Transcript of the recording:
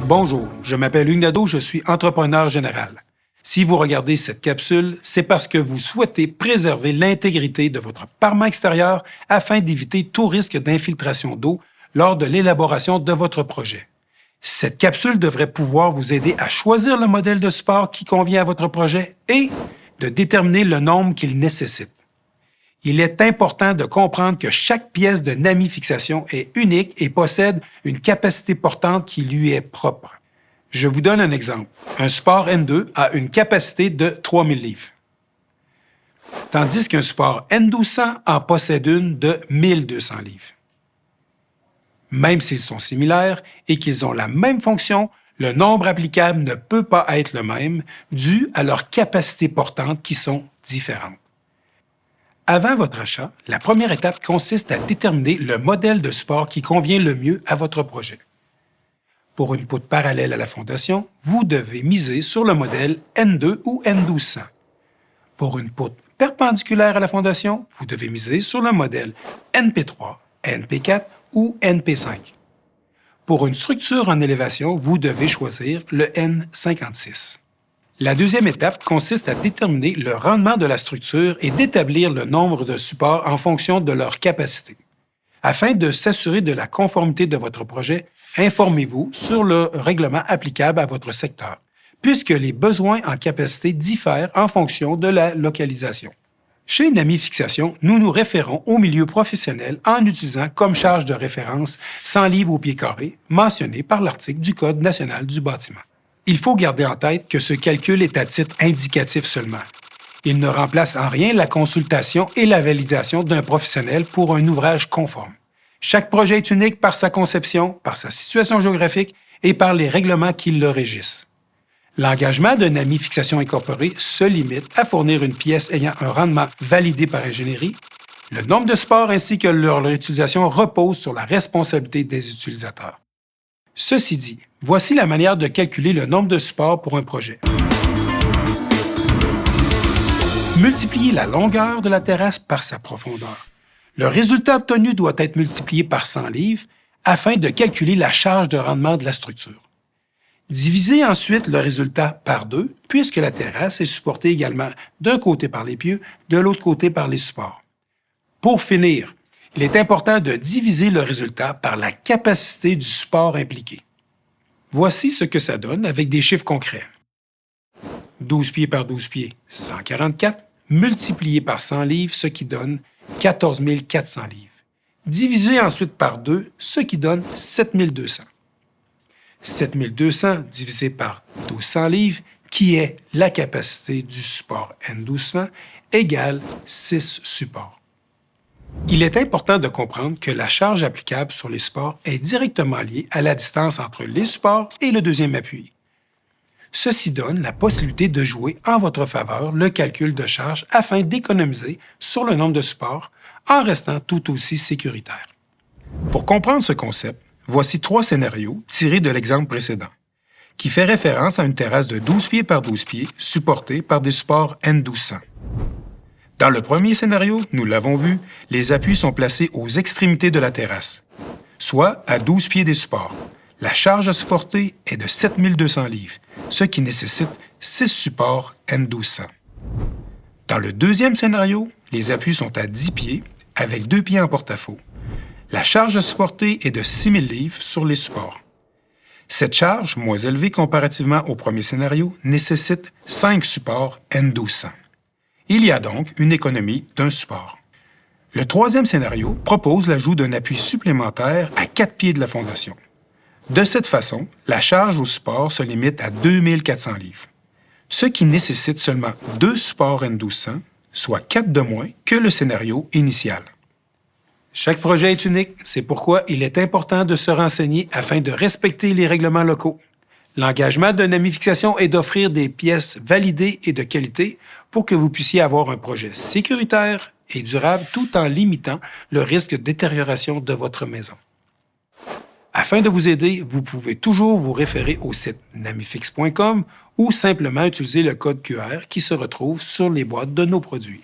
Bonjour, je m'appelle Hugues Nadeau, je suis entrepreneur général. Si vous regardez cette capsule, c'est parce que vous souhaitez préserver l'intégrité de votre parement extérieur afin d'éviter tout risque d'infiltration d'eau lors de l'élaboration de votre projet. Cette capsule devrait pouvoir vous aider à choisir le modèle de support qui convient à votre projet et de déterminer le nombre qu'il nécessite. Il est important de comprendre que chaque pièce de NAMI-fixation est unique et possède une capacité portante qui lui est propre. Je vous donne un exemple. Un support N2 a une capacité de 3000 livres, tandis qu'un support N1200 en possède une de 1200 livres. Même s'ils sont similaires et qu'ils ont la même fonction, le nombre applicable ne peut pas être le même dû à leurs capacités portantes qui sont différentes. Avant votre achat, la première étape consiste à déterminer le modèle de support qui convient le mieux à votre projet. Pour une poutre parallèle à la fondation, vous devez miser sur le modèle N2 ou N1200. Pour une poutre perpendiculaire à la fondation, vous devez miser sur le modèle NP3, NP4 ou NP5. Pour une structure en élévation, vous devez choisir le N56. La deuxième étape consiste à déterminer le rendement de la structure et d'établir le nombre de supports en fonction de leur capacité. Afin de s'assurer de la conformité de votre projet, informez-vous sur le règlement applicable à votre secteur, puisque les besoins en capacité diffèrent en fonction de la localisation. Chez NAMI-Fixation, nous nous référons au milieu professionnel en utilisant comme charge de référence 100 livres au pied carré, mentionné par l'article du Code national du bâtiment. Il faut garder en tête que ce calcul est à titre indicatif seulement. Il ne remplace en rien la consultation et la validation d'un professionnel pour un ouvrage conforme. Chaque projet est unique par sa conception, par sa situation géographique et par les règlements qui le régissent. L'engagement de NAMI-Fixation Incorporée se limite à fournir une pièce ayant un rendement validé par ingénierie. Le nombre de supports ainsi que leur utilisation reposent sur la responsabilité des utilisateurs. Ceci dit, voici la manière de calculer le nombre de supports pour un projet. Multipliez la longueur de la terrasse par sa profondeur. Le résultat obtenu doit être multiplié par 100 livres afin de calculer la charge de rendement de la structure. Divisez ensuite le résultat par 2, puisque la terrasse est supportée également d'un côté par les pieux, de l'autre côté par les supports. Pour finir, il est important de diviser le résultat par la capacité du support impliqué. Voici ce que ça donne avec des chiffres concrets. 12 pieds par 12 pieds, 144, multiplié par 100 livres, ce qui donne 14 400 livres. Divisé ensuite par 2, ce qui donne 7 200. 7 200 divisé par 1200 livres, qui est la capacité du support N1200, égale 6 supports. Il est important de comprendre que la charge applicable sur les supports est directement liée à la distance entre les supports et le deuxième appui. Ceci donne la possibilité de jouer en votre faveur le calcul de charge afin d'économiser sur le nombre de supports en restant tout aussi sécuritaire. Pour comprendre ce concept, voici 3 scénarios tirés de l'exemple précédent, qui fait référence à une terrasse de 12 pieds par 12 pieds supportée par des supports N1200. Dans le premier scénario, nous l'avons vu, les appuis sont placés aux extrémités de la terrasse, soit à 12 pieds des supports. La charge à supporter est de 7200 livres, ce qui nécessite 6 supports N1200. Dans le deuxième scénario, les appuis sont à 10 pieds, avec 2 pieds en porte-à-faux. La charge à supporter est de 6000 livres sur les supports. Cette charge, moins élevée comparativement au premier scénario, nécessite 5 supports N1200. Il y a donc une économie d'un support. Le troisième scénario propose l'ajout d'un appui supplémentaire à 4 pieds de la fondation. De cette façon, la charge au support se limite à 2400 livres, ce qui nécessite seulement 2 supports N1200, soit 4 de moins que le scénario initial. Chaque projet est unique, c'est pourquoi il est important de se renseigner afin de respecter les règlements locaux. L'engagement de NAMI-Fixation est d'offrir des pièces validées et de qualité pour que vous puissiez avoir un projet sécuritaire et durable tout en limitant le risque de détérioration de votre maison. Afin de vous aider, vous pouvez toujours vous référer au site namifix.com ou simplement utiliser le code QR qui se retrouve sur les boîtes de nos produits.